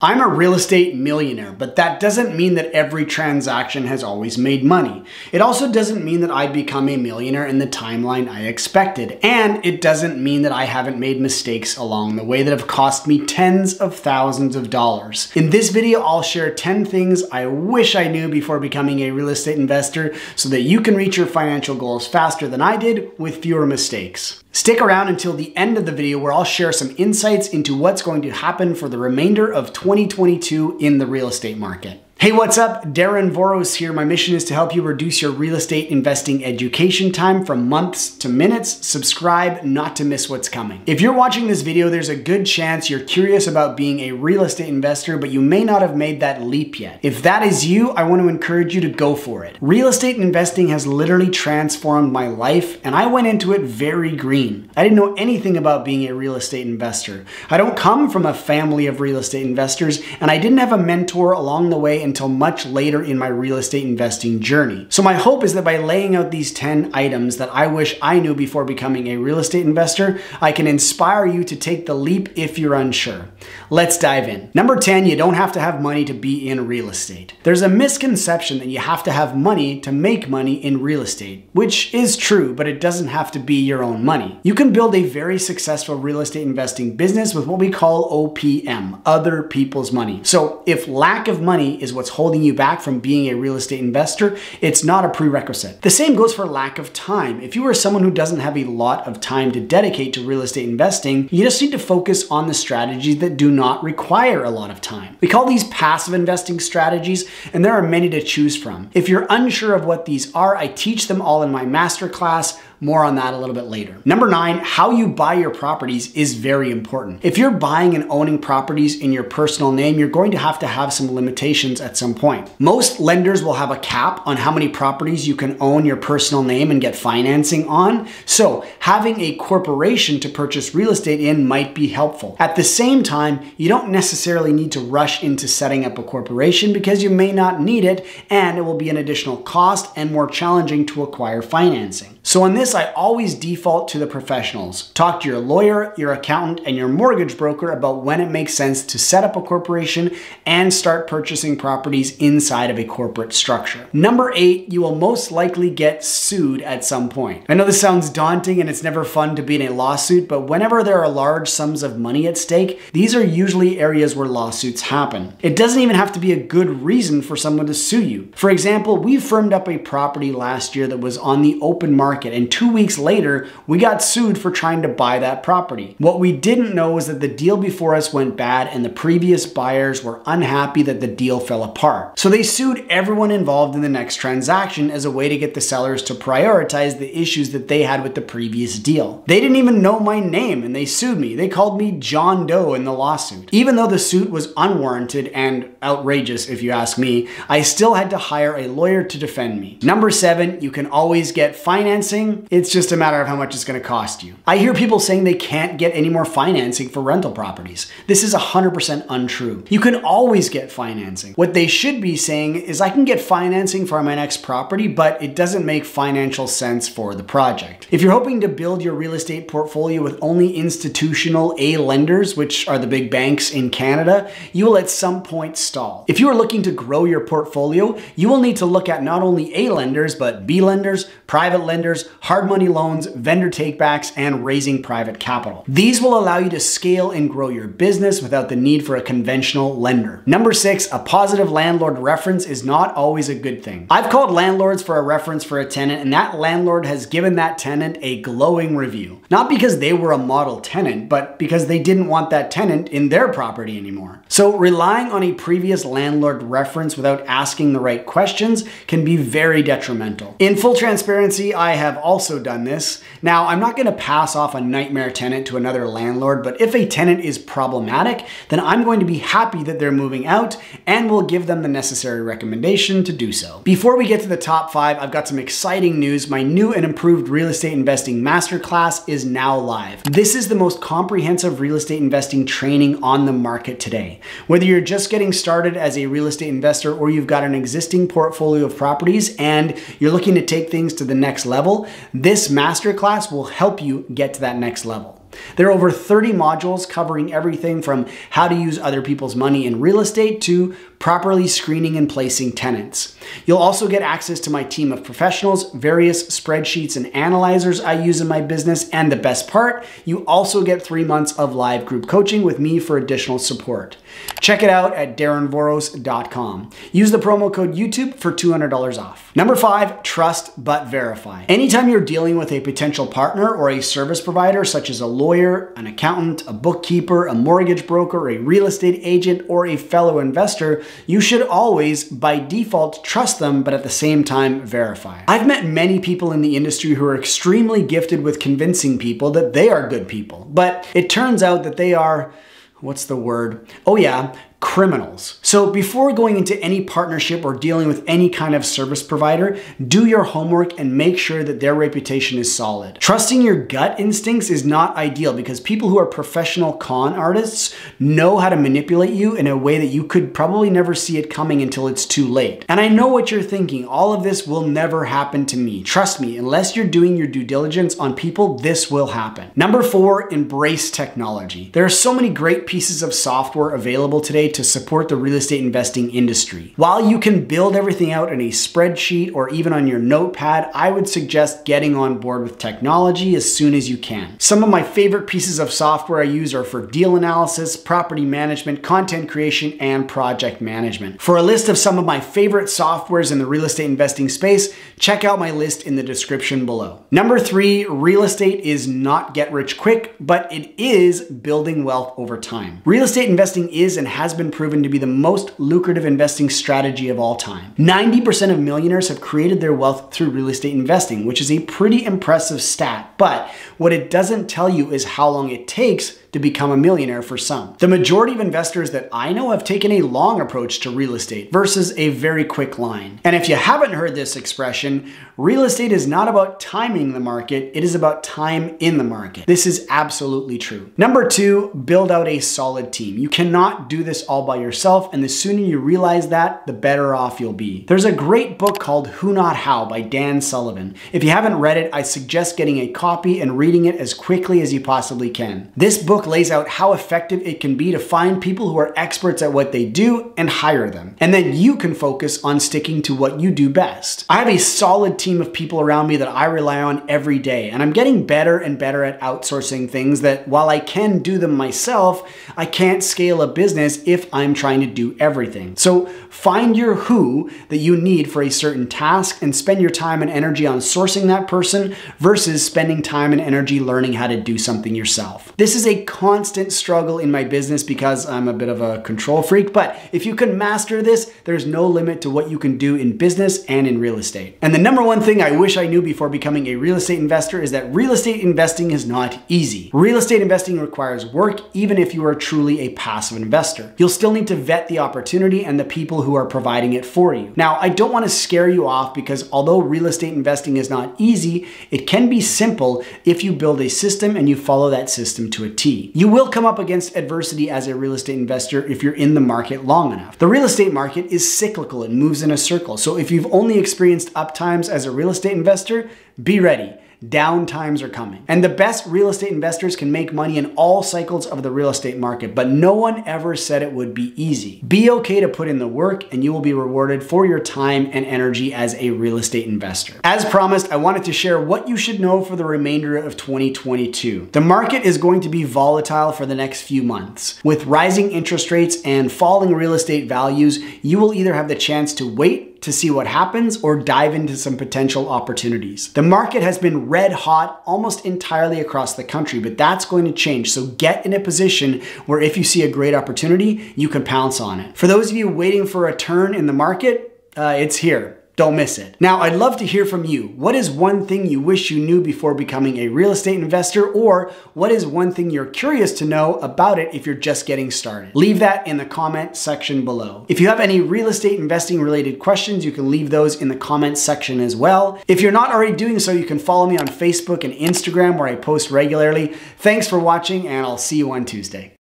I'm a real estate millionaire, but that doesn't mean that every transaction has always made money. It also doesn't mean that I'd become a millionaire in the timeline I expected. And it doesn't mean that I haven't made mistakes along the way that have cost me tens of thousands of dollars. In this video, I'll share 10 things I wish I knew before becoming a real estate investor so that you can reach your financial goals faster than I did with fewer mistakes. Stick around until the end of the video where I'll share some insights into what's going to happen for the remainder of 2022 in the real estate market. Hey, what's up? Darren Voros here. My mission is to help you reduce your real estate investing education time from months to minutes. Subscribe not to miss what's coming. If you're watching this video, there's a good chance you're curious about being a real estate investor, but you may not have made that leap yet. If that is you, I want to encourage you to go for it. Real estate investing has literally transformed my life, and I went into it very green. I didn't know anything about being a real estate investor. I don't come from a family of real estate investors, and I didn't have a mentor along the way until much later in my real estate investing journey. So my hope is that by laying out these 10 items that I wish I knew before becoming a real estate investor, I can inspire you to take the leap if you're unsure. Let's dive in. Number 10, you don't have to have money to be in real estate. There's a misconception that you have to have money to make money in real estate, which is true, but it doesn't have to be your own money. You can build a very successful real estate investing business with what we call OPM, other people's money. So if lack of money is what's holding you back from being a real estate investor, it's not a prerequisite. The same goes for lack of time. If you are someone who doesn't have a lot of time to dedicate to real estate investing, you just need to focus on the strategies that do not require a lot of time. We call these passive investing strategies, and there are many to choose from. If you're unsure of what these are, I teach them all in my masterclass. More on that a little bit later. Number 9, how you buy your properties is very important. If you're buying and owning properties in your personal name, you're going to have some limitations at some point. Most lenders will have a cap on how many properties you can own your personal name and get financing on. So having a corporation to purchase real estate in might be helpful. At the same time, you don't necessarily need to rush into setting up a corporation because you may not need it and it will be an additional cost and more challenging to acquire financing. So on this, I always default to the professionals. Talk to your lawyer, your accountant, and your mortgage broker about when it makes sense to set up a corporation and start purchasing properties inside of a corporate structure. Number 8, you will most likely get sued at some point. I know this sounds daunting and it's never fun to be in a lawsuit, but whenever there are large sums of money at stake, these are usually areas where lawsuits happen. It doesn't even have to be a good reason for someone to sue you. For example, we firmed up a property last year that was on the open market, and 2 weeks later, we got sued for trying to buy that property. What we didn't know was that the deal before us went bad and the previous buyers were unhappy that the deal fell apart. So they sued everyone involved in the next transaction as a way to get the sellers to prioritize the issues that they had with the previous deal. They didn't even know my name and they sued me. They called me John Doe in the lawsuit. Even though the suit was unwarranted and outrageous, if you ask me, I still had to hire a lawyer to defend me. Number 7, you can always get financing. It's just a matter of how much it's going to cost you. I hear people saying they can't get any more financing for rental properties. This is 100% untrue. You can always get financing. What they should be saying is I can get financing for my next property, but it doesn't make financial sense for the project. If you're hoping to build your real estate portfolio with only institutional A lenders, which are the big banks in Canada, you will at some point stall. If you are looking to grow your portfolio, you will need to look at not only A lenders, but B lenders, private lenders, hard money loans, vendor takebacks, and raising private capital. These will allow you to scale and grow your business without the need for a conventional lender. Number 6, a positive landlord reference is not always a good thing. I've called landlords for a reference for a tenant, and that landlord has given that tenant a glowing review. Not because they were a model tenant, but because they didn't want that tenant in their property anymore. So relying on a previous landlord reference without asking the right questions can be very detrimental. In full transparency, I have also done this. Now, I'm not going to pass off a nightmare tenant to another landlord, but if a tenant is problematic, then I'm going to be happy that they're moving out and will give them the necessary recommendation to do so. Before we get to the top 5, I've got some exciting news. My new and improved real estate investing masterclass is now live. This is the most comprehensive real estate investing training on the market today. Whether you're just getting started as a real estate investor or you've got an existing portfolio of properties and you're looking to take things to the next level, this masterclass will help you get to that next level. There are over 30 modules covering everything from how to use other people's money in real estate to properly screening and placing tenants. You'll also get access to my team of professionals, various spreadsheets and analyzers I use in my business, and the best part, you also get 3 months of live group coaching with me for additional support. Check it out at darrenvoros.com. Use the promo code YouTube for $200 off. Number 5, trust but verify. Anytime you're dealing with a potential partner or a service provider, such as a lawyer, an accountant, a bookkeeper, a mortgage broker, a real estate agent, or a fellow investor, you should always, by default, trust them, but at the same time, verify. I've met many people in the industry who are extremely gifted with convincing people that they are good people, but it turns out that they are, what's the word? Oh yeah, criminals. So before going into any partnership or dealing with any kind of service provider, do your homework and make sure that their reputation is solid. Trusting your gut instincts is not ideal because people who are professional con artists know how to manipulate you in a way that you could probably never see it coming until it's too late. And I know what you're thinking, all of this will never happen to me. Trust me, unless you're doing your due diligence on people, this will happen. Number 4, embrace technology. There are so many great pieces of software available today to support the real estate investing industry. While you can build everything out in a spreadsheet or even on your notepad, I would suggest getting on board with technology as soon as you can. Some of my favorite pieces of software I use are for deal analysis, property management, content creation, and project management. For a list of some of my favorite softwares in the real estate investing space, check out my list in the description below. Number 3, real estate is not get rich quick, but it is building wealth over time. Real estate investing is and has been proven to be the most lucrative investing strategy of all time. 90% of millionaires have created their wealth through real estate investing, which is a pretty impressive stat. But what it doesn't tell you is how long it takes to become a millionaire for some. The majority of investors that I know have taken a long approach to real estate versus a very quick line. And if you haven't heard this expression, real estate is not about timing the market, it is about time in the market. This is absolutely true. Number 2, build out a solid team. You cannot do this all by yourself, and the sooner you realize that, the better off you'll be. There's a great book called Who Not How by Dan Sullivan. If you haven't read it, I suggest getting a copy and reading it as quickly as you possibly can. This book lays out how effective it can be to find people who are experts at what they do and hire them. And then you can focus on sticking to what you do best. I have a solid team of people around me that I rely on every day, and I'm getting better and better at outsourcing things that while I can do them myself, I can't scale a business if I'm trying to do everything. So find your who that you need for a certain task and spend your time and energy on sourcing that person versus spending time and energy learning how to do something yourself. This is a constant struggle in my business because I'm a bit of a control freak, but if you can master this, there's no limit to what you can do in business and in real estate. And the number one thing I wish I knew before becoming a real estate investor is that real estate investing is not easy. Real estate investing requires work even if you are truly a passive investor. You'll still need to vet the opportunity and the people who are providing it for you. Now, I don't want to scare you off because although real estate investing is not easy, it can be simple if you build a system and you follow that system to a T. You will come up against adversity as a real estate investor if you're in the market long enough. The real estate market is cyclical and moves in a circle. So if you've only experienced up times as a real estate investor, be ready. Down times are coming. And the best real estate investors can make money in all cycles of the real estate market, but no one ever said it would be easy. Be okay to put in the work and you will be rewarded for your time and energy as a real estate investor. As promised, I wanted to share what you should know for the remainder of 2022. The market is going to be volatile for the next few months. With rising interest rates and falling real estate values, you will either have the chance to wait to see what happens or dive into some potential opportunities. The market has been red hot almost entirely across the country, but that's going to change. So get in a position where if you see a great opportunity, you can pounce on it. For those of you waiting for a turn in the market, it's here. Don't miss it. Now, I'd love to hear from you. What is one thing you wish you knew before becoming a real estate investor? Or what is one thing you're curious to know about it if you're just getting started? Leave that in the comment section below. If you have any real estate investing related questions, you can leave those in the comment section as well. If you're not already doing so, you can follow me on Facebook and Instagram where I post regularly. Thanks for watching, and I'll see you on Tuesday.